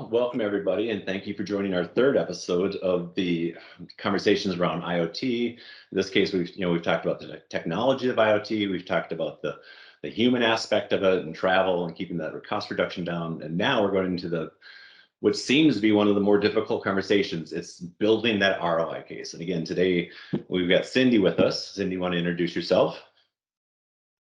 Well, welcome everybody, and thank you for joining our third episode of the conversations around IoT. In this case, we've talked about the technology of IoT, we've talked about the human aspect of it and travel and keeping that cost reduction down, and now we're going into the what seems to be one of the more difficult conversations. It's building that ROI case. And again, today we've got Cindy with us. Cindy, you want to introduce yourself?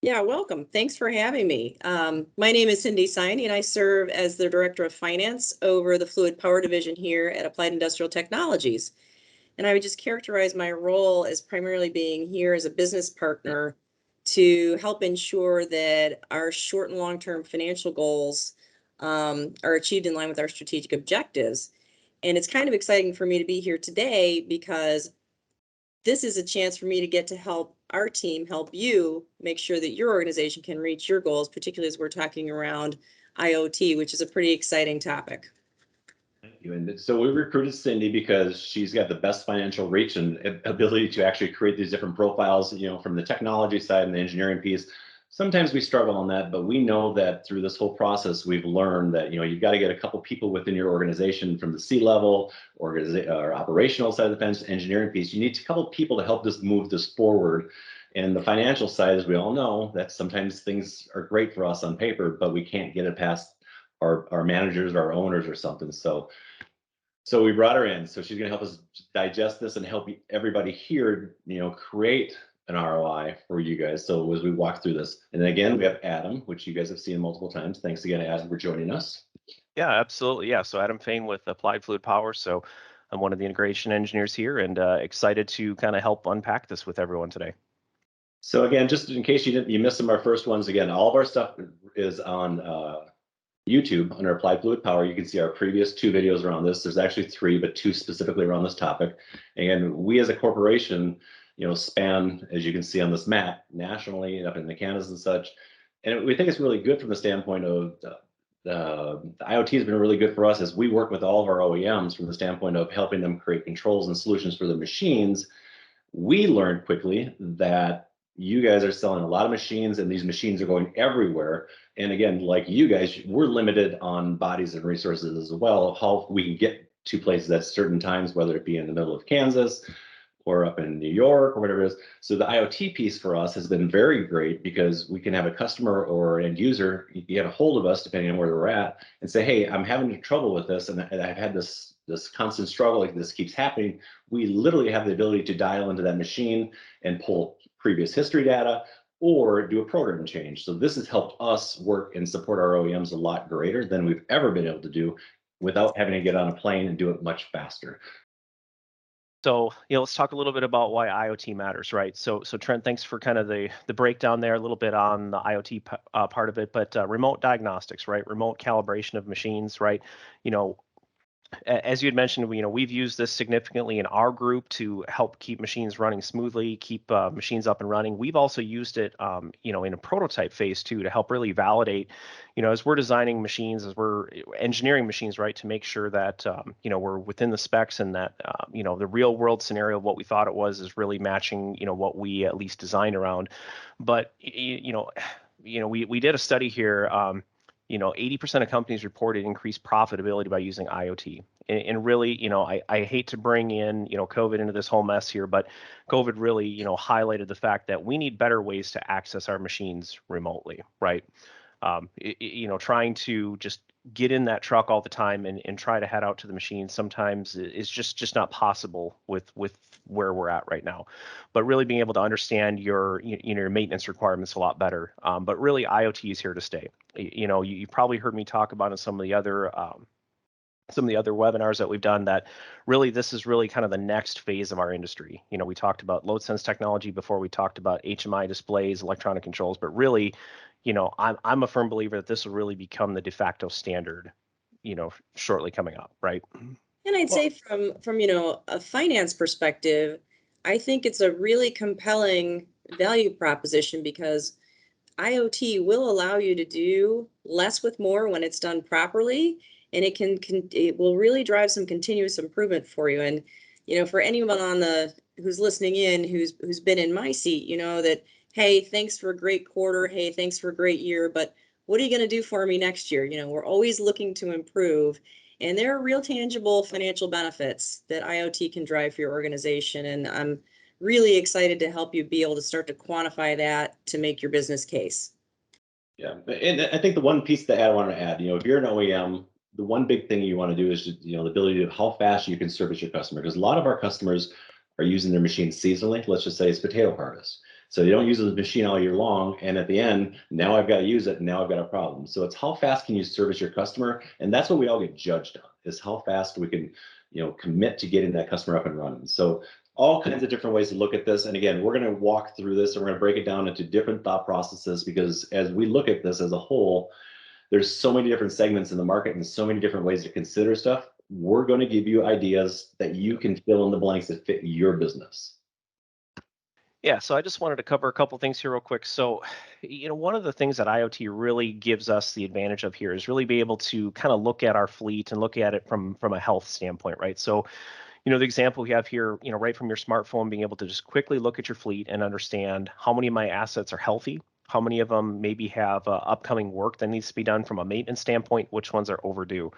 Yeah, welcome. Thanks for having me. My name is Cindy Siney, and I serve as the Director of Finance over the Fluid Power Division here at Applied Industrial Technologies. And I would just characterize my role as primarily being here as a business partner to help ensure that our short and long-term financial goals are achieved in line with our strategic objectives. And it's kind of exciting for me to be here today because this is a chance for me to get to help our team help you make sure that your organization can reach your goals, particularly as we're talking around IoT, which is a pretty exciting topic. Thank you. And so we recruited Cindy because she's got the best financial reach and ability to actually create these different profiles, from the technology side and the engineering piece. Sometimes we struggle on that, but we know that through this whole process, we've learned that, you've got to get a couple people within your organization from the C-level or operational side of the fence, engineering piece. You need a couple people to help this move this forward. And the financial side, as we all know, that sometimes things are great for us on paper, but we can't get it past our managers, our owners or something. So we brought her in. So she's going to help us digest this and help everybody here, create an ROI for you guys. So as we walk through this, and then again, we have Adam, which you guys have seen multiple times. Thanks again, Adam, for joining us. Yeah, absolutely. Yeah. So Adam Fain with Applied Fluid Power. So I'm one of the integration engineers here and excited to kind of help unpack this with everyone today. So again, just in case you missed some of our first ones, again, all of our stuff is on YouTube under Applied Fluid Power. You can see our previous 2 videos around this. There's actually 3, but 2 specifically around this topic. And we as a corporation, span, as you can see on this map, nationally up in the Canadas and such. And we think it's really good from the standpoint of the IoT has been really good for us as we work with all of our OEMs from the standpoint of helping them create controls and solutions for the machines. We learned quickly that you guys are selling a lot of machines and these machines are going everywhere. And again, like you guys, we're limited on bodies and resources as well, how we can get to places at certain times, whether it be in the middle of Kansas or up in New York or whatever it is. So the IoT piece for us has been very great because we can have a customer or end user get a hold of us, depending on where we're at, and say, hey, I'm having trouble with this and I've had this constant struggle, like this keeps happening. We literally have the ability to dial into that machine and pull previous history data or do a program change. So this has helped us work and support our OEMs a lot greater than we've ever been able to do without having to get on a plane and do it much faster. So, let's talk a little bit about why IoT matters, right? So Trent, thanks for kind of the breakdown there, a little bit on the IoT part of it, but remote diagnostics, right? Remote calibration of machines, right? As you had mentioned, we've used this significantly in our group to help keep machines running smoothly, keep machines up and running. We've also used it, in a prototype phase too, to help really validate, as we're designing machines, as we're engineering machines, right, to make sure that, we're within the specs and that, the real world scenario of what we thought it was is really matching, what we at least designed around. But, we did a study here. 80% of companies reported increased profitability by using IoT. And really, I hate to bring in, COVID into this whole mess here, but COVID really, highlighted the fact that we need better ways to access our machines remotely, right? Trying to just get in that truck all the time and try to head out to the machine sometimes is just not possible with where we're at right now. But really being able to understand your maintenance requirements a lot better. But really IoT is here to stay. You probably heard me talk about in some of the other webinars that we've done that really this is really kind of the next phase of our industry. We talked about load sense technology before, we talked about HMI displays, electronic controls, but really, I'm a firm believer that this will really become the de facto standard, shortly coming up, right? And I'd say from a finance perspective, I think it's a really compelling value proposition because IoT will allow you to do less with more when it's done properly, and it will really drive some continuous improvement for you. And for anyone who's listening in who's been in my seat, that hey, thanks for a great quarter, hey, thanks for a great year, but what are you going to do for me next year? We're always looking to improve. And there are real tangible financial benefits that IoT can drive for your organization. And I'm really excited to help you be able to start to quantify that to make your business case. Yeah, and I think the one piece that I want to add, if you're an OEM, the one big thing you want to do is, the ability to how fast you can service your customer. Because a lot of our customers are using their machines seasonally. Let's just say it's potato harvest. So they don't use the machine all year long. And at the end, now I've got to use it. And now I've got a problem. So it's how fast can you service your customer? And that's what we all get judged on, is how fast we can, commit to getting that customer up and running. So all kinds of different ways to look at this. And again, we're going to walk through this and we're going to break it down into different thought processes, because as we look at this as a whole, there's so many different segments in the market and so many different ways to consider stuff. We're going to give you ideas that you can fill in the blanks that fit your business. Yeah, so I just wanted to cover a couple things here real quick. So, one of the things that IoT really gives us the advantage of here is really be able to kind of look at our fleet and look at it from a health standpoint, right? So, the example we have here, right from your smartphone, being able to just quickly look at your fleet and understand how many of my assets are healthy, how many of them maybe have upcoming work that needs to be done from a maintenance standpoint, which ones are overdue.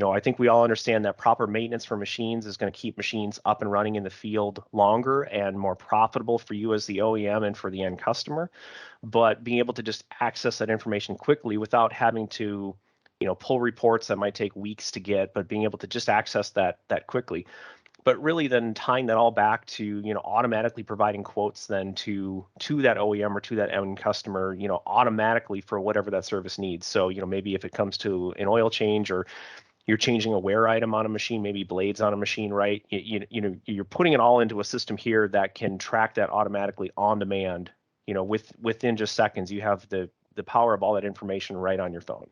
I think we all understand that proper maintenance for machines is going to keep machines up and running in the field longer and more profitable for you as the OEM and for the end customer. But being able to just access that information quickly without having to, pull reports that might take weeks to get, but being able to just access that quickly. But really then tying that all back to, automatically providing quotes then to that OEM or to that end customer, automatically for whatever that service needs. So, maybe if it comes to an oil change, or you're changing a wear item on a machine, maybe blades on a machine, right? You're putting it all into a system here that can track that automatically on demand, within just seconds. You have the power of all that information right on your phone.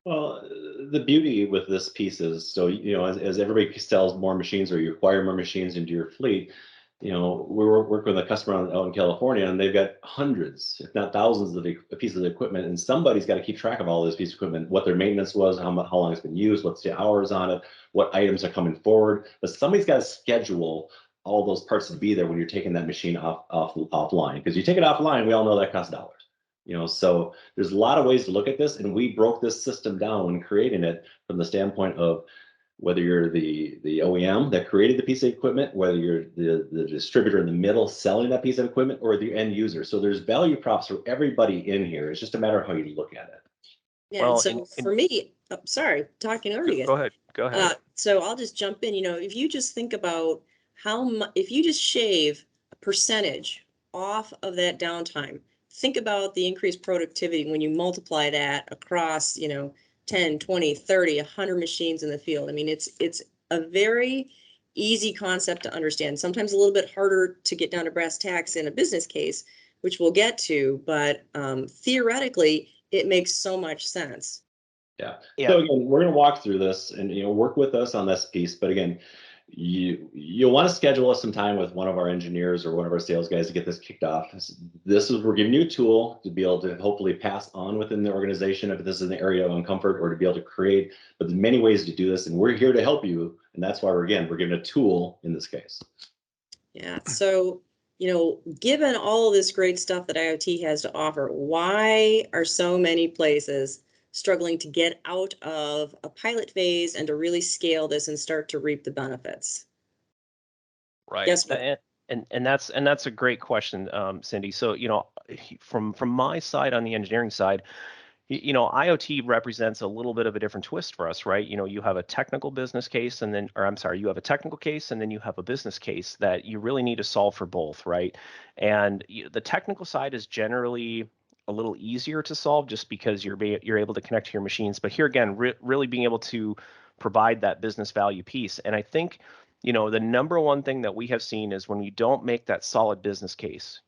Well, the beauty with this piece is, so, as everybody sells more machines or you acquire more machines into your fleet, we're working with a customer out in California, and they've got hundreds, if not thousands, of pieces of equipment, and somebody's got to keep track of all this piece of equipment, what their maintenance was, how long it's been used, what's the hours on it, what items are coming forward. But somebody's got to schedule all those parts to be there when you're taking that machine offline. Because you take it offline, we all know that costs dollars. So there's a lot of ways to look at this, and we broke this system down when creating it from the standpoint of whether you're the OEM that created the piece of equipment, whether you're the distributor in the middle selling that piece of equipment, or the end user. So there's value props for everybody in here. It's just a matter of how you look at it. Yeah, Well, so for me, sorry, talking over you. Go ahead. So I'll just jump in. If you just think about if you just shave a percentage off of that downtime, think about the increased productivity when you multiply that across, 10, 20, 30, 100 machines in the field. I mean, it's a very easy concept to understand. Sometimes a little bit harder to get down to brass tacks in a business case, which we'll get to, but theoretically, it makes so much sense. Yeah. So again, we're going to walk through this and work with us on this piece. But again, you'll want to schedule us some time with one of our engineers or one of our sales guys to get this kicked off. We're giving you a tool to be able to hopefully pass on within the organization if this is an area of uncomfort, or to be able to create. But there's many ways to do this, and we're here to help you. And that's why we're giving a tool in this case. Yeah. So, given all this great stuff that IoT has to offer, why are so many places struggling to get out of a pilot phase and to really scale this and start to reap the benefits? Right. Guess what? And that's a great question, Cindy. So, from my side, on the engineering side, IoT represents a little bit of a different twist for us, right? You have a technical business case, and then, or I'm sorry, you have a technical case, and then you have a business case that you really need to solve for both, right? And the technical side is generally a little easier to solve just because you're able to connect to your machines. But here again, really being able to provide that business value piece. And I think, the number one thing that we have seen is when you don't make that solid business case,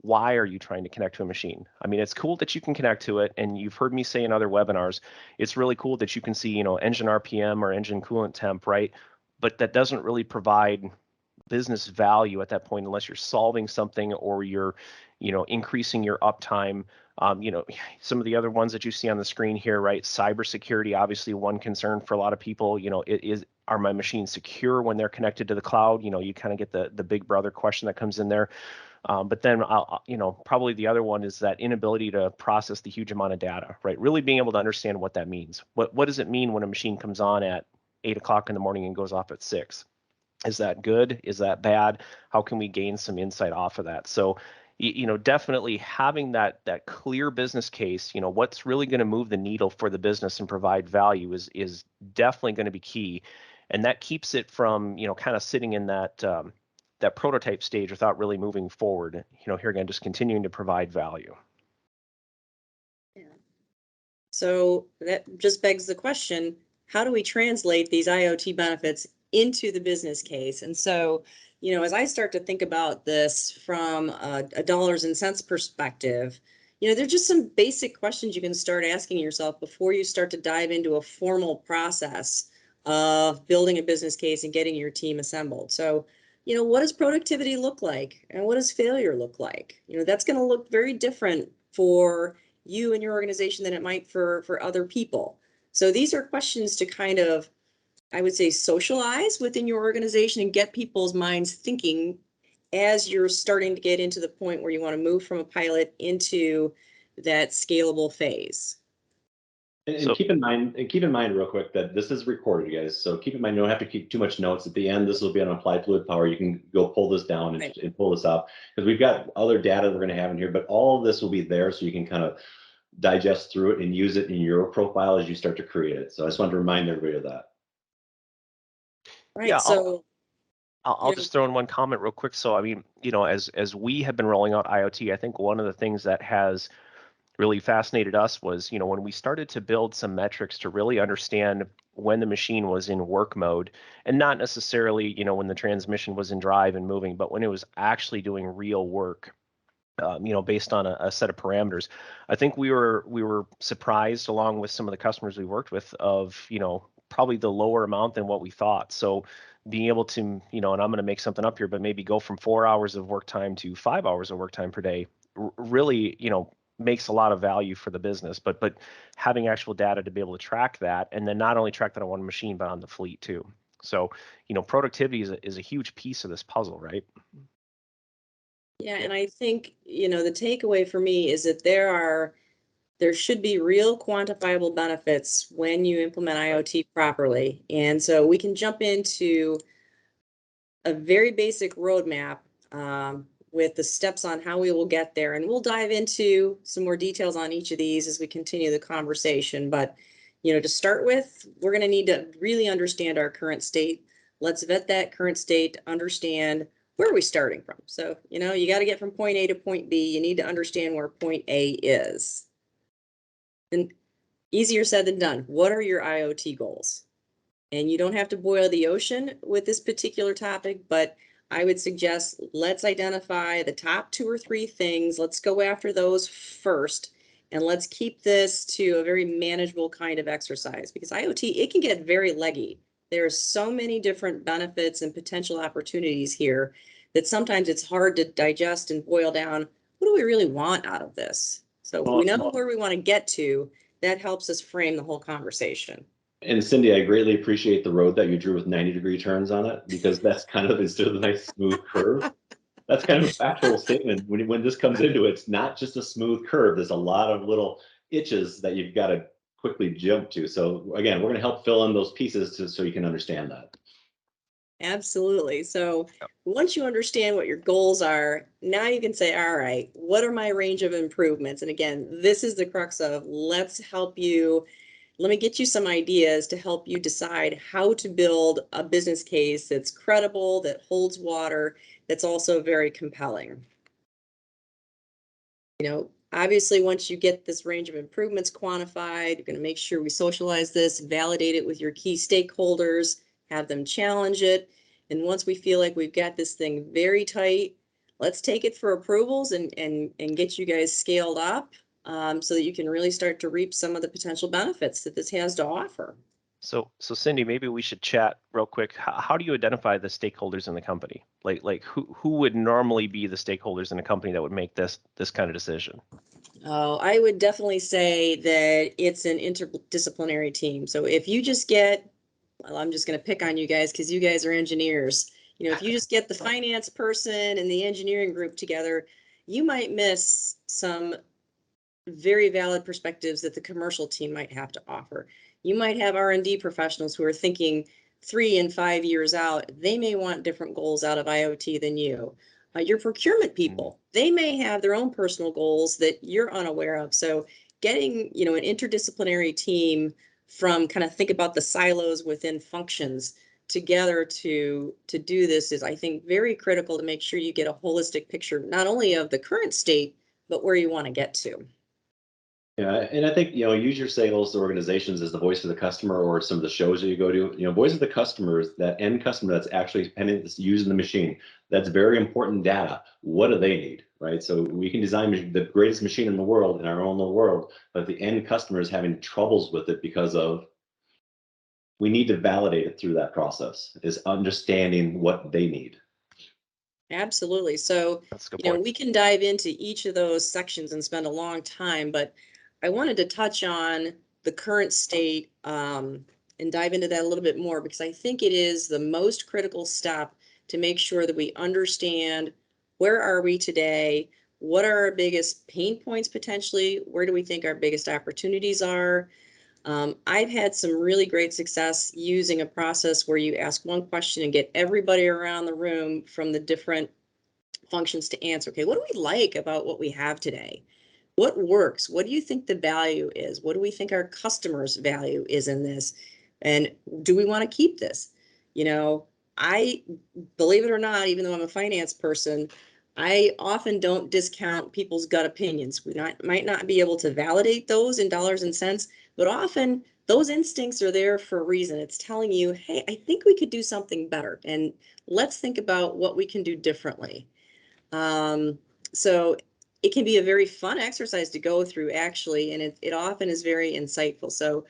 why are you trying to connect to a machine? I mean, it's cool that you can connect to it. And you've heard me say in other webinars, it's really cool that you can see, engine RPM or engine coolant temp, right? But that doesn't really provide business value at that point unless you're solving something, or you're, increasing your uptime. Some of the other ones that you see on the screen here, right? Cybersecurity, obviously one concern for a lot of people. Are my machines secure when they're connected to the cloud? You kind of get the big brother question that comes in there. But then, probably the other one is that inability to process the huge amount of data, right? Really being able to understand what that means. What does it mean when a machine comes on at 8 o'clock in the morning and goes off at 6. Is that good? Is that bad? How can we gain some insight off of that? So, definitely having that clear business case, what's really going to move the needle for the business and provide value is definitely going to be key, and that keeps it from kind of sitting in that that prototype stage without really moving forward. Here again, just continuing to provide value. Yeah. So that just begs the question, how do we translate these IoT benefits into the business case? And so, as I start to think about this from a dollars and cents perspective, there's just some basic questions you can start asking yourself before you start to dive into a formal process of building a business case and getting your team assembled. So, what does productivity look like? And what does failure look like? That's going to look very different for you and your organization than it might for other people. So these are questions to kind of, I would say, socialize within your organization and get people's minds thinking as you're starting to get into the point where you want to move from a pilot into that scalable phase. And keep in mind real quick that this is recorded, guys. So keep in mind, you don't have to keep too much notes. At the end, this will be on Applied Fluid Power. You can go pull this down and pull this up, because we've got other data we're going to have in here, but all of this will be there so you can kind of digest through it and use it in your profile as you start to create it. So I just wanted to remind everybody of that. Right. Yeah, So I'll just throw in one comment real quick. So, I mean, as we have been rolling out IoT, I think one of the things that has really fascinated us was, when we started to build some metrics to really understand when the machine was in work mode, and not necessarily, when the transmission was in drive and moving, but when it was actually doing real work, based on a set of parameters. I think we were surprised, along with some of the customers we worked with, of, probably the lower amount than what we thought. So being able to, and I'm going to make something up here, but maybe go from 4 hours of work time to 5 hours of work time per day, really, makes a lot of value for the business. But having actual data to be able to track that, and then not only track that on one machine, but on the fleet too. So, productivity is a huge piece of this puzzle, right? yeah, and I think, the takeaway for me is that there should be real quantifiable benefits when you implement IoT properly. And so we can jump into a very basic roadmap with the steps on how we will get there. And we'll dive into some more details on each of these as we continue the conversation. But, to start with, we're going to need to really understand our current state. Let's vet that current state, understand where are we starting from. So, you got to get from point A to point B. You need to understand where point A is. And easier said than done. What are your IoT goals? And you don't have to boil the ocean with this particular topic, but I would suggest let's identify the top 2 or 3 things. Let's go after those first, and let's keep this to a very manageable kind of exercise, because IoT, it can get very leggy. There's so many different benefits and potential opportunities here that sometimes it's hard to digest and boil down. What do we really want out of this? So if we know where we want to get to, that helps us frame the whole conversation. And Cindy, I greatly appreciate the road that you drew with 90-degree turns on it, because that's kind of, instead of a nice smooth curve, that's kind of a factual statement. When this comes into it, it's not just a smooth curve. There's a lot of little itches that you've got to quickly jump to. So again, we're going to help fill in those pieces so you can understand that. Absolutely. So once you understand what your goals are, now you can say, all right, what are my range of improvements? And again, this is the crux of let's help you. Let me get you some ideas to help you decide how to build a business case that's credible, that holds water, that's also very compelling. Obviously, once you get this range of improvements quantified, you're going to make sure we socialize this, validate it with your key stakeholders, have them challenge it. And once we feel like we've got this thing very tight, let's take it for approvals and get you guys scaled up so that you can really start to reap some of the potential benefits that this has to offer. So Cindy, maybe we should chat real quick. How do you identify the stakeholders in the company? Like who would normally be the stakeholders in a company that would make this kind of decision? Oh, I would definitely say that it's an interdisciplinary team. So if you just get, well, I'm just going to pick on you guys because you guys are engineers. If you just get the finance person and the engineering group together, you might miss some very valid perspectives that the commercial team might have to offer. You might have R&D professionals who are thinking 3 and 5 years out. They may want different goals out of IoT than you. Your procurement people, they may have their own personal goals that you're unaware of. So getting, you know, an interdisciplinary team from kind of think about the silos within functions together to do this is, I think, very critical to make sure you get a holistic picture, not only of the current state, but where you want to get to. Yeah, and I think, you know, use your sales organizations as the voice of the customer, or some of the shows that you go to, you know, voice of the customers, that end customer that's actually using the machine. That's very important data. What do they need, right? So we can design the greatest machine in the world, in our own little world, but the end customer is having troubles with it because of, we need to validate it through that process, is understanding what they need. Absolutely. So, That's a good you know, point. we can dive into each of those sections and spend a long time, but I wanted to touch on the current state and dive into that a little bit more, because I think it is the most critical step to make sure that we understand where are we today, what are our biggest pain points potentially, where do we think our biggest opportunities are. I've had some really great success using a process where you ask one question and get everybody around the room from the different functions to answer. Okay, what do we like about what we have today? What works? What do you think the value is? What do we think our customers' value is in this? And do we want to keep this? You know, I, believe it or not, even though I'm a finance person, I often don't discount people's gut opinions. We might not be able to validate those in dollars and cents, but often those instincts are there for a reason. It's telling you, hey, I think we could do something better, and let's think about what we can do differently. So it can be a very fun exercise to go through, actually, and it often is very insightful. So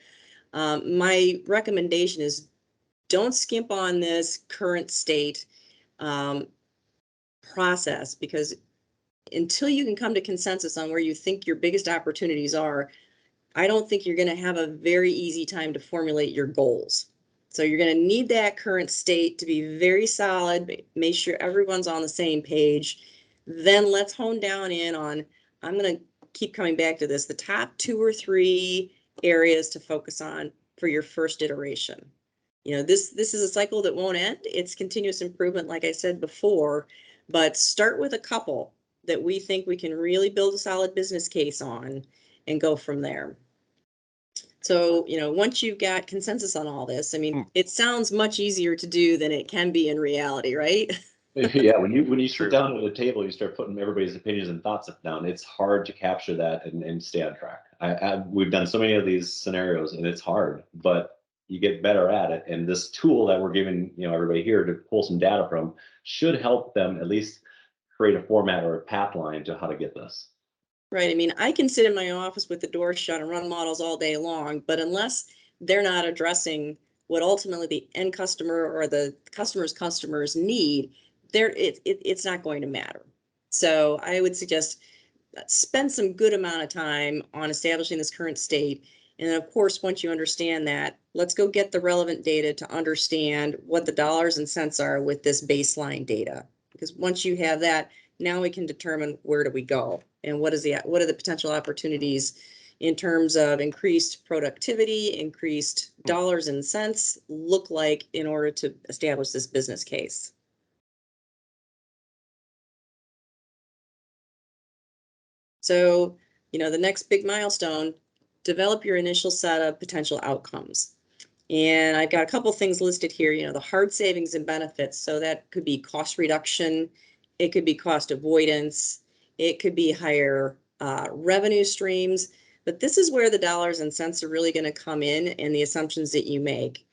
my recommendation is, don't skimp on this current state process, because until you can come to consensus on where you think your biggest opportunities are, I don't think you're going to have a very easy time to formulate your goals. So you're going to need that current state to be very solid, make sure everyone's on the same page. Then let's hone down in on, I'm going to keep coming back to this, the top 2 or 3 areas to focus on for your first iteration. You know, this is a cycle that won't end. It's continuous improvement, like I said before, but start with a couple that we think we can really build a solid business case on and go from there. So, you know, once you've got consensus on all this, I mean, it sounds much easier to do than it can be in reality, right? Yeah, when you True. sit down at a table, you start putting everybody's opinions and thoughts down. It's hard to capture that and stay on track. We've done so many of these scenarios, and it's hard, but you get better at it. And this tool that we're giving, you know, everybody here to pull some data from should help them at least create a format or a path line to how to get this. Right. I mean, I can sit in my office with the door shut and run models all day long, but unless they're not addressing what ultimately the end customer or the customer's customers need, it's not going to matter. So I would suggest spend some good amount of time on establishing this current state. And of course, once you understand that, let's go get the relevant data to understand what the dollars and cents are with this baseline data. Because once you have that, now we can determine where do we go and what are the potential opportunities in terms of increased productivity, increased dollars and cents look like in order to establish this business case. So, you know, the next big milestone, develop your initial set of potential outcomes. And I've got a couple things listed here, you know, the hard savings and benefits. So that could be cost reduction, it could be cost avoidance, it could be higher revenue streams. But this is where the dollars and cents are really going to come in and the assumptions that you make.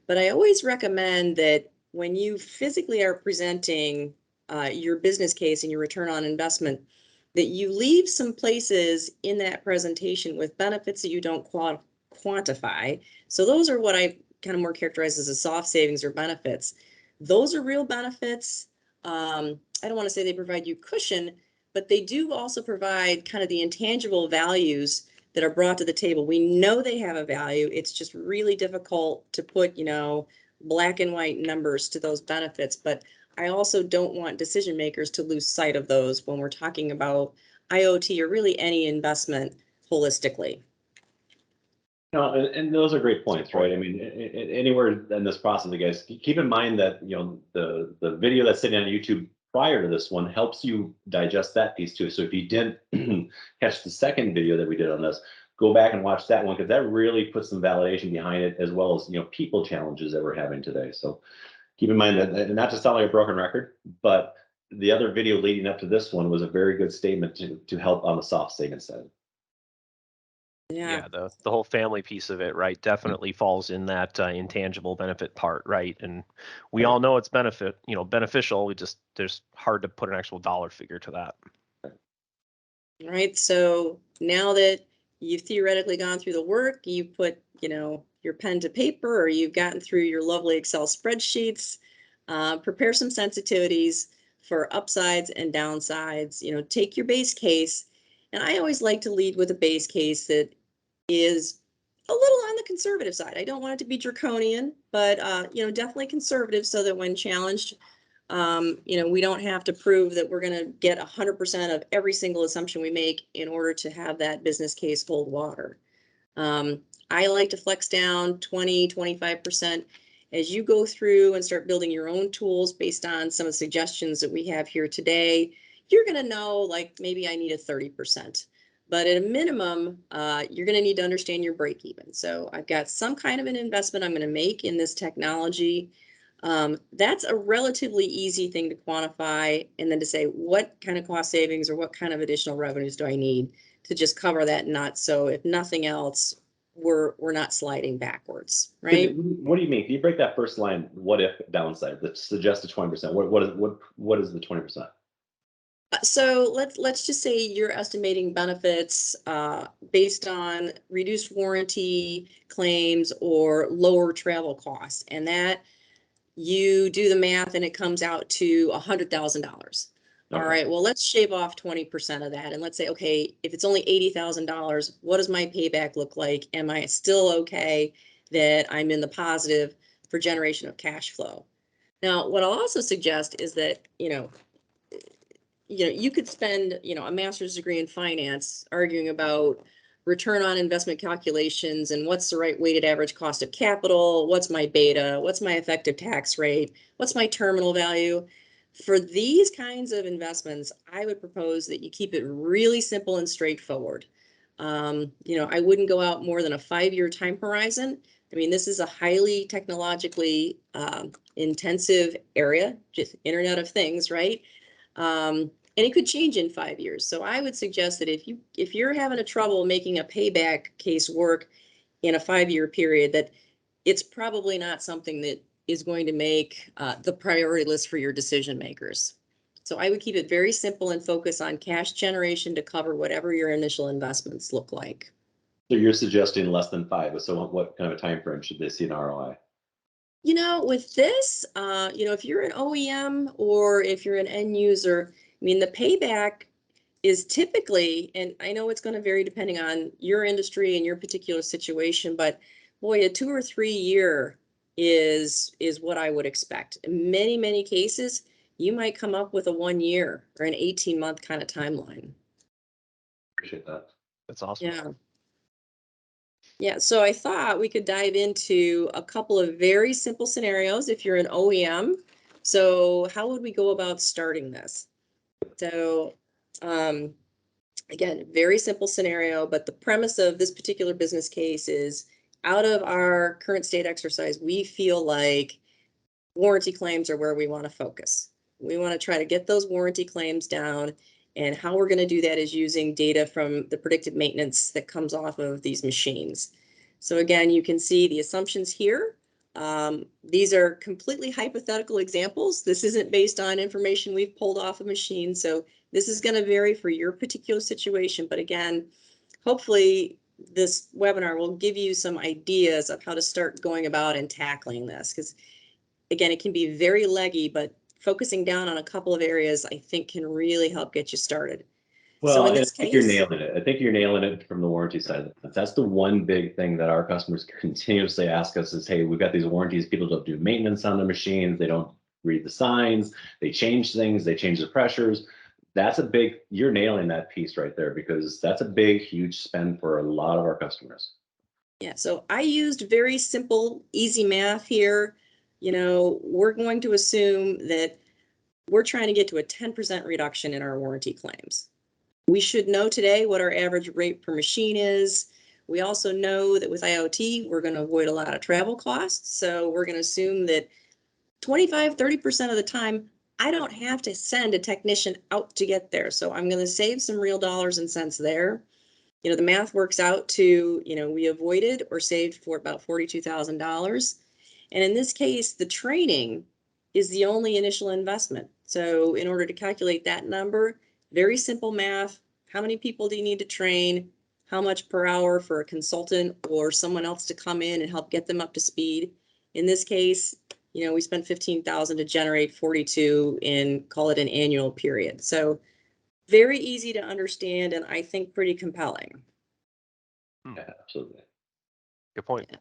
But I always recommend that when you physically are presenting your business case and your return on investment, that you leave some places in that presentation with benefits that you don't quantify. So those are what I kind of more characterize as a soft savings or benefits. Those are real benefits. I don't want to say they provide you cushion, but they do also provide kind of the intangible values that are brought to the table. We know they have a value. It's just really difficult to put, you know, black and white numbers to those benefits. But I also don't want decision makers to lose sight of those when we're talking about IoT or really any investment holistically. No, and those are great points, right? I mean, anywhere in this process, guys, keep in mind that the video that's sitting on YouTube prior to this one helps you digest that piece too. So if you didn't catch the second video that we did on this, go back and watch that one because that really puts some validation behind it, as well as people challenges that we're having today. So keep in mind that, and not to sound like a broken record, but the other video leading up to this one was a very good statement to help on the soft savings side. Yeah, the whole family piece of it, right, definitely falls in that intangible benefit part, right? And we all know it's beneficial. There's hard to put an actual dollar figure to that. Right. So now that you've theoretically gone through the work, you put, your pen to paper, or you've gotten through your lovely Excel spreadsheets, prepare some sensitivities for upsides and downsides. Take your base case. And I always like to lead with a base case that is a little on the conservative side. I don't want it to be draconian, but definitely conservative, so that when challenged, we don't have to prove that we're going to get 100% of every single assumption we make in order to have that business case hold water. I like to flex down 20, 25%. As you go through and start building your own tools based on some of the suggestions that we have here today, you're going to know, like, maybe I need a 30%. But at a minimum, you're going to need to understand your break even. So I've got some kind of an investment I'm going to make in this technology. That's a relatively easy thing to quantify, and then to say what kind of cost savings or what kind of additional revenues do I need to just cover that nut. So if nothing else, we're not sliding backwards, right? What do you mean? Can you break that first line? What if downside that suggested 20%? What is the 20%? So let's just say you're estimating benefits based on reduced warranty claims or lower travel costs, and that you do the math and it comes out to $100,000. All right, well, let's shave off 20% of that, and let's say, okay, if it's only $80,000, what does my payback look like? Am I still okay that I'm in the positive for generation of cash flow? Now, what I'll also suggest is that, you could spend, a master's degree in finance arguing about return on investment calculations and what's the right weighted average cost of capital, what's my beta, what's my effective tax rate, what's my terminal value. For these kinds of investments, I would propose that you keep it really simple and straightforward. I wouldn't go out more than a 5-year time horizon. I mean, this is a highly technologically intensive area, just Internet of Things, right? And it could change in 5 years. So I would suggest that if you're having a trouble making a payback case work in a 5-year period, that it's probably not something that is going to make the priority list for your decision makers. So I would keep it very simple and focus on cash generation to cover whatever your initial investments look like. So you're suggesting less than 5. So what kind of a time frame should they see an ROI? With this, if you're an OEM or if you're an end user, I mean, the payback is typically, and I know it's going to vary depending on your industry and your particular situation, but boy, a 2 or 3 year is what I would expect. In many, many cases, you might come up with a 1 year or an 18-month kind of timeline. Appreciate that. That's awesome. Yeah. Yeah, so I thought we could dive into a couple of very simple scenarios if you're an OEM. So how would we go about starting this? So again, very simple scenario, but the premise of this particular business case is, out of our current state exercise, we feel like warranty claims are where we want to focus. We want to try to get those warranty claims down, and how we're going to do that is using data from the predictive maintenance that comes off of these machines. So again, you can see the assumptions here. These are completely hypothetical examples. This isn't based on information we've pulled off a machine, so this is going to vary for your particular situation. But again, hopefully this webinar will give you some ideas of how to start going about and tackling this, because again, it can be very leggy, but focusing down on a couple of areas, I think, can really help get you started. Well, So in I this think case, you're nailing it. I think you're nailing it from the warranty side. That's the one big thing that our customers continuously ask us is, hey, we've got these warranties. People don't do maintenance on the machines. They don't read the signs. They change things. They change the pressures. That's a big, you're nailing that piece right there, because that's a big, huge spend for a lot of our customers. Yeah, so I used very simple, easy math here. You know, we're going to assume that we're trying to get to a 10% reduction in our warranty claims. We should know today what our average rate per machine is. We also know that with IoT, we're going to avoid a lot of travel costs. So we're going to assume that 25, 30% of the time, I don't have to send a technician out to get there. So I'm going to save some real dollars and cents there. You know, the math works out to, you know, we avoided or saved for about $42,000. And in this case, the training is the only initial investment. So in order to calculate that number, very simple math. How many people do you need to train? How much per hour for a consultant or someone else to come in and help get them up to speed? In this case, you know, we spent 15,000 to generate 42 in, call it an annual period. So very easy to understand and I think pretty compelling. Yeah, absolutely. Good point. Yeah.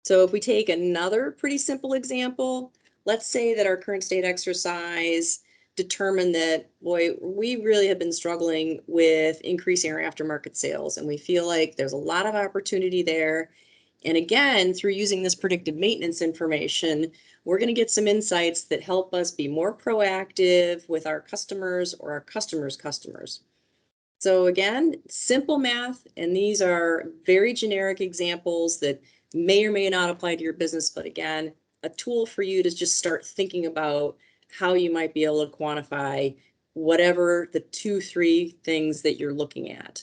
So if we take another pretty simple example, let's say that our current state exercise determined that, boy, we really have been struggling with increasing our aftermarket sales, and we feel like there's a lot of opportunity there. And again, through using this predictive maintenance information, we're going to get some insights that help us be more proactive with our customers or our customers' customers. So again, simple math, and these are very generic examples that may or may not apply to your business, but again, a tool for you to just start thinking about how you might be able to quantify whatever the 2, 3 things that you're looking at.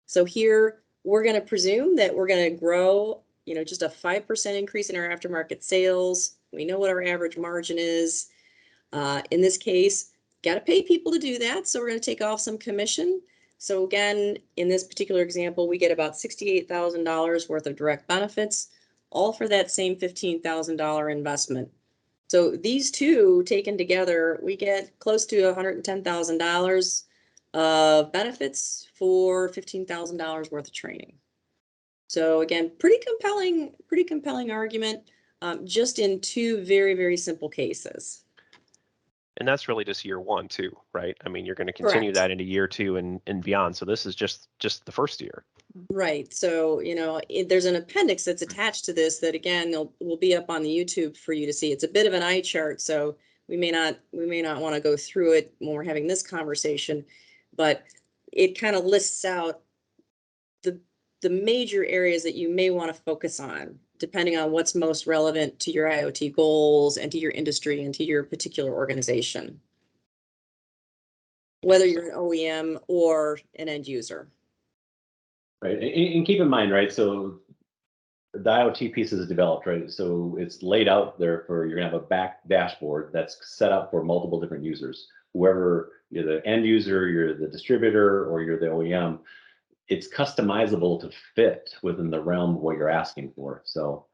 So here, we're going to presume that we're going to grow, you know, just a 5% increase in our aftermarket sales. We know what our average margin is. In this case, got to pay people to do that. So we're going to take off some commission. So again, in this particular example, we get about $68,000 worth of direct benefits, all for that same $15,000 investment. So these two taken together, we get close to $110,000 of benefits for $15,000 worth of training. So again, pretty compelling argument, just in two very, very simple cases. And that's really just year one too, right? I mean, you're going to continue Correct. that into year two and beyond. So this is just the first year. Right. So, you know, there's an appendix that's attached to this that again, will be up on the YouTube for you to see. It's a bit of an eye chart, so we may not want to go through it when we're having this conversation, but it kind of lists out the major areas that you may want to focus on, depending on what's most relevant to your IoT goals and to your industry and to your particular organization, whether you're an OEM or an end user. Right, and keep in mind, right, so the IoT piece is developed, right? So it's laid out there for, you're gonna have a back dashboard that's set up for multiple different users. Whoever, you're the end user, you're the distributor, or you're the OEM, it's customizable to fit within the realm of what you're asking for. So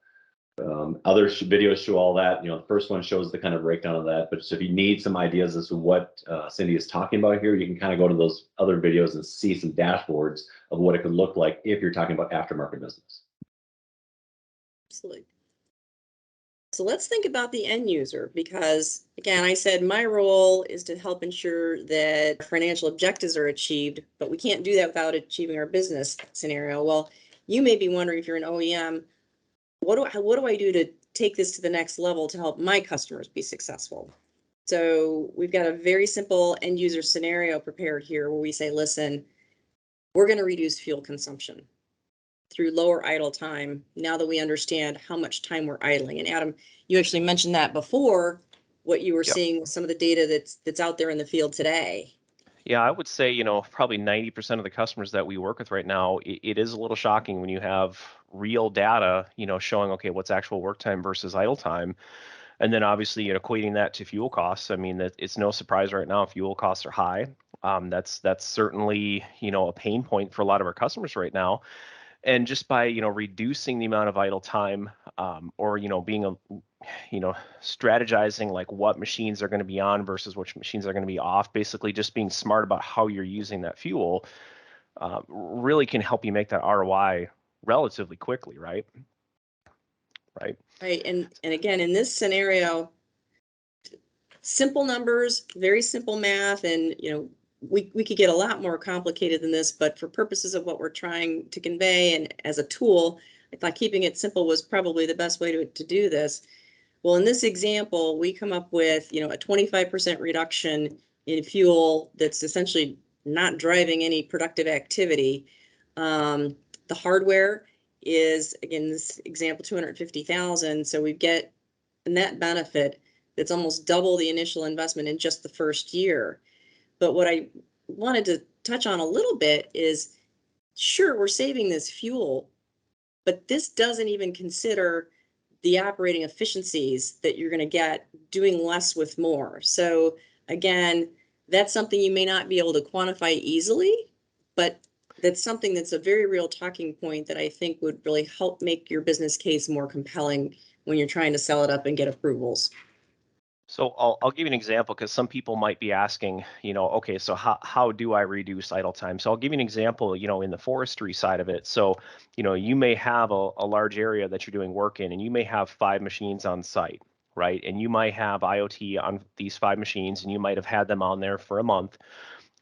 other videos show all that. You know, the first one shows the kind of breakdown of that. But so if you need some ideas as to what Cindy is talking about here, you can kind of go to those other videos and see some dashboards of what it could look like if you're talking about aftermarket business. Absolutely. So let's think about the end user, because again, I said my role is to help ensure that financial objectives are achieved, but we can't do that without achieving our business scenario. Well, you may be wondering, if you're an OEM, what do I do to take this to the next level to help my customers be successful? So we've got a very simple end user scenario prepared here where we say, listen, we're going to reduce fuel consumption through lower idle time, now that we understand how much time we're idling. And Adam, you actually mentioned that before, what you were Yep. seeing with some of the data that's out there in the field today. Yeah, I would say, you know, probably 90% of the customers that we work with right now, it is a little shocking when you have real data, you know, showing, okay, what's actual work time versus idle time. And then obviously, you know, equating that to fuel costs. I mean, that it's no surprise right now, fuel costs are high. That's certainly, you know, a pain point for a lot of our customers right now. And just by, you know, reducing the amount of idle time, or, you know, being a, you know, strategizing like what machines are going to be on versus which machines are going to be off, basically just being smart about how you're using that fuel, really can help you make that ROI relatively quickly, right? Right. Right. And again, in this scenario, simple numbers, very simple math, and you know, we could get a lot more complicated than this, but for purposes of what we're trying to convey and as a tool, I thought keeping it simple was probably the best way to do this. Well, in this example, we come up with, a 25% reduction in fuel that's essentially not driving any productive activity. The hardware is, again, this example, 250,000. So we get a net benefit that's almost double the initial investment in just the first year. But what I wanted to touch on a little bit is, sure, we're saving this fuel, but this doesn't even consider the operating efficiencies that you're going to get doing less with more. So again, that's something you may not be able to quantify easily, but that's something that's a very real talking point that I think would really help make your business case more compelling when you're trying to sell it up and get approvals. So I'll give you an example, because some people might be asking, okay, so how do I reduce idle time? So I'll give you an example, in the forestry side of it. So, you may have a large area that you're doing work in, and you may have 5 machines on site, right? And you might have IoT on these 5 machines, and you might have had them on there for a month.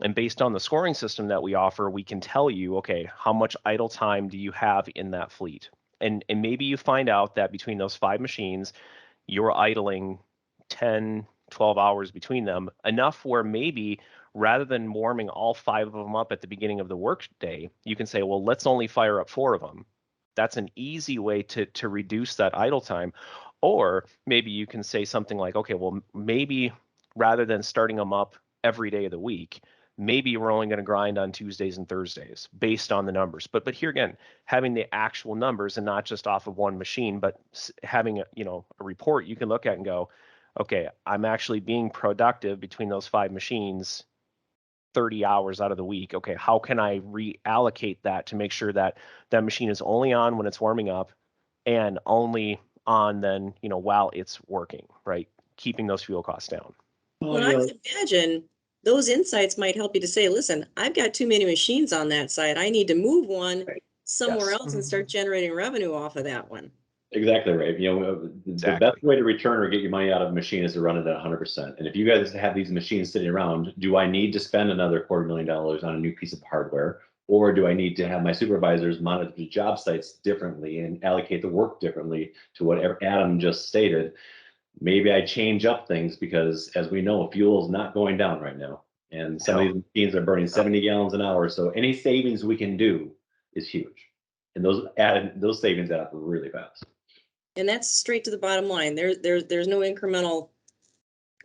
And based on the scoring system that we offer, we can tell you, okay, how much idle time do you have in that fleet? And maybe you find out that between those 5 machines, you're idling 10, 12 hours between them, enough where maybe rather than warming all 5 of them up at the beginning of the workday, you can say, well, let's only fire up 4 of them. That's an easy way to reduce that idle time. Or maybe you can say something like, okay, well, maybe rather than starting them up every day of the week, maybe we're only going to grind on Tuesdays and Thursdays based on the numbers. But here again, having the actual numbers and not just off of one machine, but having a report you can look at and go, okay, I'm actually being productive between those 5 machines 30 hours out of the week. Okay, how can I reallocate that to make sure that that machine is only on when it's warming up and only on then, while it's working, right? Keeping those fuel costs down. Well, I would imagine those insights might help you to say, listen, I've got too many machines on that site. I need to move one somewhere else and start generating revenue off of that one. Exactly right. The best way to return or get your money out of a machine is to run it at 100%. And if you guys have these machines sitting around, do I need to spend another $250,000 on a new piece of hardware? Or do I need to have my supervisors monitor the job sites differently and allocate the work differently to whatever Adam just stated? Maybe I change up things because, as we know, fuel is not going down right now. And some of these machines are burning 70 gallons an hour. So any savings we can do is huge. And those savings add up really fast. And that's straight to the bottom line. There's no incremental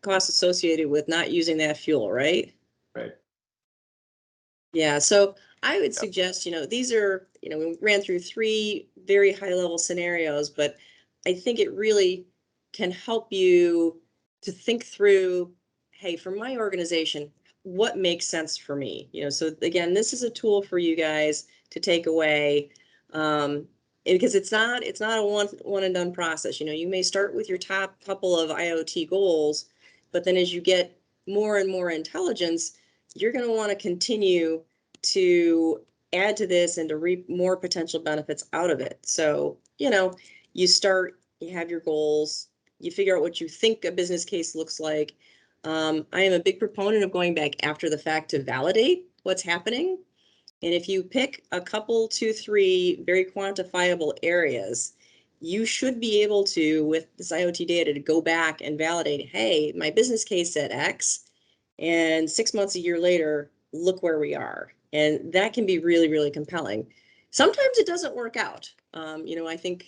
cost associated with not using that fuel, right? Right. Yeah, so I would suggest, these are, we ran through 3 very high level scenarios, but I think it really can help you to think through, hey, for my organization, what makes sense for me? So again, this is a tool for you guys to take away. Because it's not a one and done process. You may start with your top couple of IoT goals, but then as you get more and more intelligence, you're going to want to continue to add to this and to reap more potential benefits out of it. So, you start, you have your goals, you figure out what you think a business case looks like. I am a big proponent of going back after the fact to validate what's happening. And if you pick a couple, 2, 3 very quantifiable areas, you should be able to, with this IoT data, to go back and validate, hey, my business case said X, and 6 months, a year later, look where we are. And that can be really, really compelling. Sometimes it doesn't work out. I think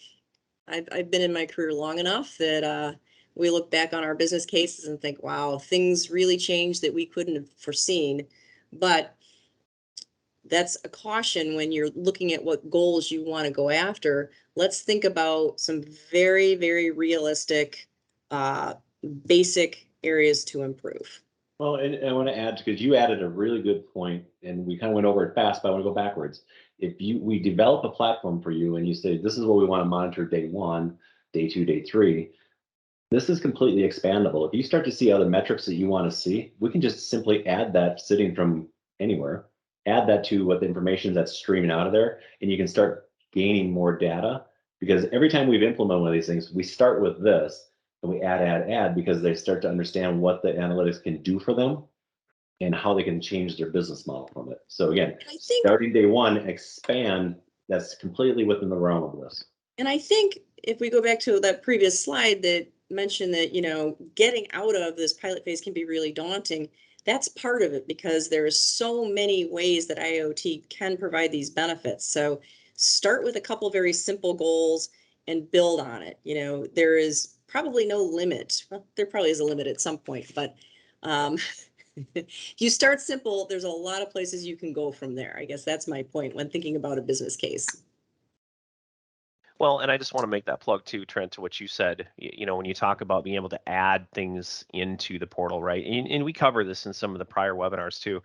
I've been in my career long enough that we look back on our business cases and think, wow, things really changed that we couldn't have foreseen. But that's a caution when you're looking at what goals you want to go after. Let's think about some very, very realistic, basic areas to improve. Well, and I want to add, because you added a really good point, and we kind of went over it fast, but I want to go backwards. If we develop a platform for you and you say, this is what we want to monitor day 1, day 2, day 3, this is completely expandable. If you start to see other metrics that you want to see, we can just simply add that sitting from anywhere, add that to what the information that's streaming out of there, and you can start gaining more data. Because every time we've implemented one of these things, we start with this and we add, because they start to understand what the analytics can do for them and how they can change their business model from it. So again, starting day 1, expand, that's completely within the realm of this. And I think if we go back to that previous slide that mentioned that, getting out of this pilot phase can be really daunting. That's part of it because there are so many ways that IoT can provide these benefits. So start with a couple very simple goals and build on it. There is probably no limit. Well, there probably is a limit at some point, but if you start simple, there's a lot of places you can go from there. I guess that's my point when thinking about a business case. Well, and I just want to make that plug too, Trent, to what you said. When you talk about being able to add things into the portal, right? And we cover this in some of the prior webinars too.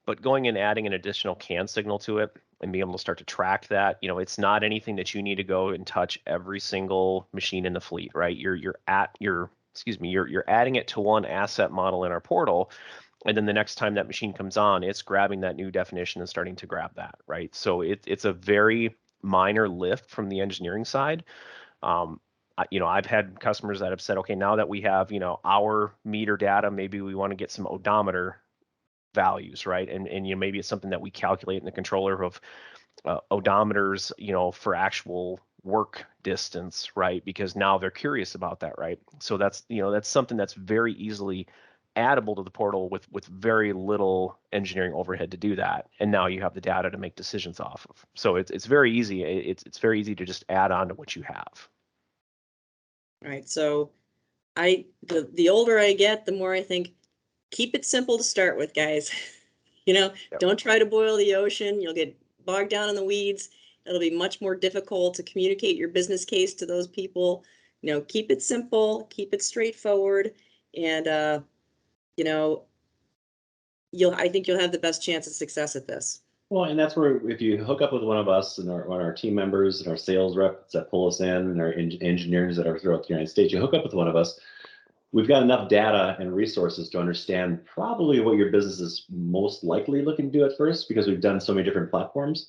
But going and adding an additional CAN signal to it and being able to start to track that, it's not anything that you need to go and touch every single machine in the fleet, right? You're adding it to one asset model in our portal. And then the next time that machine comes on, it's grabbing that new definition and starting to grab that, right? So it's a very minor lift from the engineering side. I've had customers that have said, okay, now that we have, our meter data, maybe we want to get some odometer values, right? And maybe it's something that we calculate in the controller of odometers, for actual work distance, right? Because now they're curious about that, right? So that's something that's very easily addable to the portal with very little engineering overhead to do that. And now you have the data to make decisions off of. So it's very easy. It's very easy to just add on to what you have. Right. So the older I get, the more I think, keep it simple to start with, guys. Yep. Don't try to boil the ocean. You'll get bogged down in the weeds. It'll be much more difficult to communicate your business case to those people. Keep it simple, keep it straightforward, and I think you'll have the best chance of success at this. Well, and that's where if you hook up with one of us and one of our team members and our sales reps that pull us in and our engineers that are throughout the United States, you hook up with one of us. We've got enough data and resources to understand probably what your business is most likely looking to do at first, because we've done so many different platforms.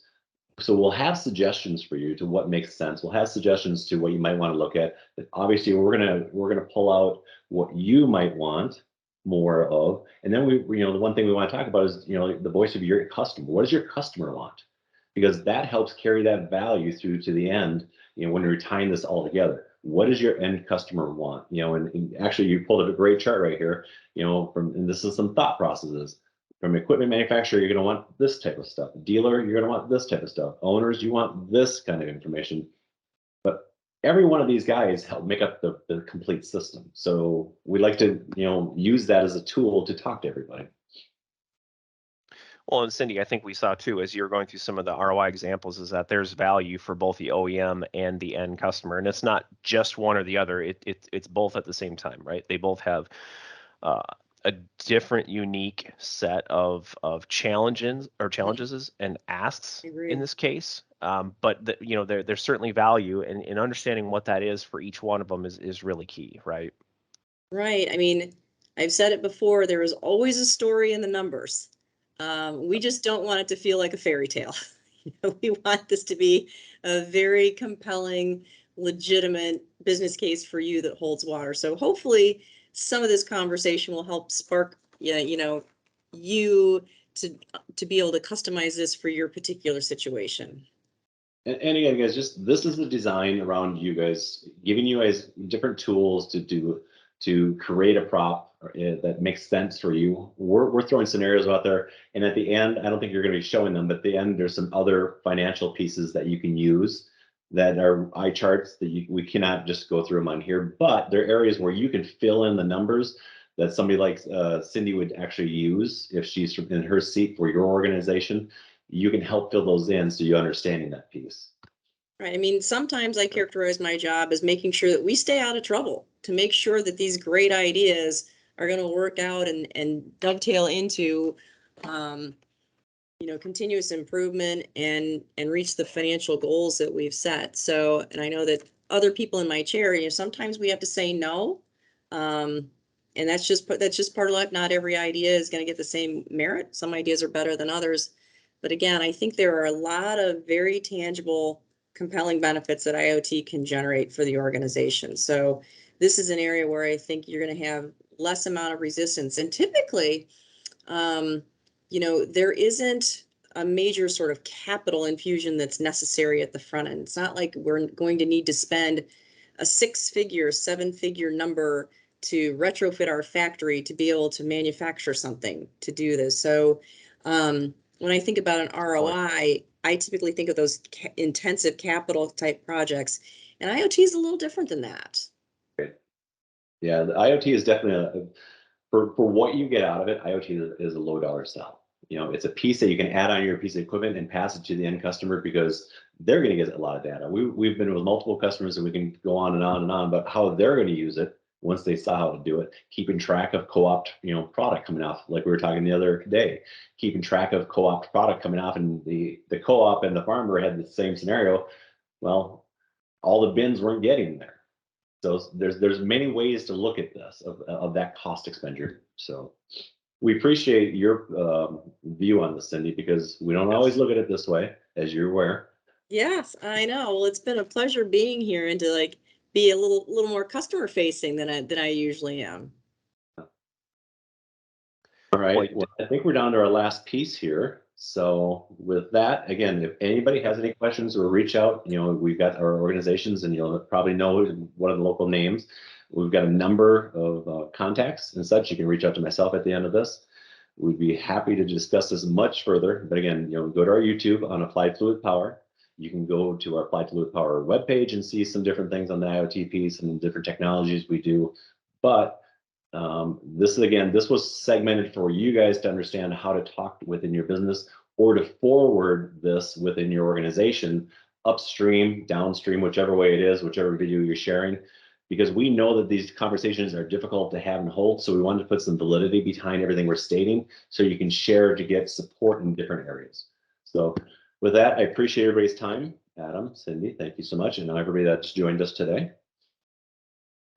So we'll have suggestions for you to what makes sense. We'll have suggestions to what you might want to look at. Obviously, we're gonna pull out what you might want more of, and then the one thing we want to talk about is the voice of your customer. What does your customer want? Because that helps carry that value through to the end. When you're tying this all together, what does your end customer want? And actually, you pulled up a great chart right here. And this is some thought processes. From equipment manufacturer, you're going to want this type of stuff. Dealer, you're going to want this type of stuff. Owners, you want this kind of information. But every one of these guys help make up the complete system. So we like to, use that as a tool to talk to everybody. Well, and Cindy, I think we saw too, as you're going through some of the ROI examples, is that there's value for both the OEM and the end customer. And it's not just one or the other. It's both at the same time, right? They both have a different, unique set of challenges and asks in this case. But there's certainly value, and understanding what that is for each one of them is really key, right? Right. I mean, I've said it before, there is always a story in the numbers. We just don't want it to feel like a fairy tale. We want this to be a very compelling, legitimate business case for you that holds water. So hopefully some of this conversation will help spark you to be able to customize this for your particular situation. And again, guys, this is the design around you guys, giving you guys different tools to create a prop that makes sense for you. We're throwing scenarios out there, and at the end, I don't think you're going to be showing them, but at the end, there's some other financial pieces that you can use that are eye charts that we cannot just go through them on here, but there are areas where you can fill in the numbers that somebody like Cindy would actually use if she's in her seat for your organization. You can help fill those in so you're understanding that piece. Right. I mean, sometimes I characterize my job as making sure that we stay out of trouble, to make sure that these great ideas are going to work out and dovetail into, continuous improvement and reach the financial goals that we've set. So, and I know that other people in my chair, sometimes we have to say no. And that's just part of life. Not every idea is going to get the same merit. Some ideas are better than others. But again, I think there are a lot of very tangible, compelling benefits that IoT can generate for the organization. So this is an area where I think you're going to have less amount of resistance. And typically, there isn't a major sort of capital infusion that's necessary at the front end. It's not like we're going to need to spend a 6-figure, 7-figure number to retrofit our factory to be able to manufacture something to do this. So when I think about an ROI, I typically think of those intensive capital type projects, and IoT is a little different than that. Yeah, the IoT is definitely for what you get out of it. IoT is a low dollar sell. You know, it's a piece that you can add on your piece of equipment and pass it to the end customer because they're going to get a lot of data. We've been with multiple customers, and we can go on and on and on, but how they're going to use it once they saw how to do it, keeping track of co-opt, product coming off, like we were talking the other day, keeping track of co-opt product coming off, and the co-op and the farmer had the same scenario. Well, all the bins weren't getting there. So there's many ways to look at this of that cost expenditure. So we appreciate your view on this, Cindy, because we don't always look at it this way, as you're aware. Yes, I know. Well, it's been a pleasure being here and to be a little more customer facing than I usually am. All right. Well, I think we're down to our last piece here. So with that, again, if anybody has any questions or reach out, we've got our organizations, and you'll probably know one of the local names. We've got a number of contacts and such. You can reach out to myself at the end of this. We'd be happy to discuss this much further. But again, go to our YouTube on Applied Fluid Power. You can go to our Applied Fluid Power webpage and see some different things on the IoT piece and different technologies we do. But this was segmented for you guys to understand how to talk within your business or to forward this within your organization, upstream, downstream, whichever way it is, whichever video you're sharing, because we know that these conversations are difficult to have and hold. So we wanted to put some validity behind everything we're stating so you can share to get support in different areas. So with that, I appreciate everybody's time. Adam, Cindy, thank you so much. And everybody that's joined us today.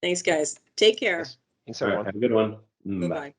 Thanks, guys. Take care. Thanks, everyone. All right, have a good one. Bye-bye.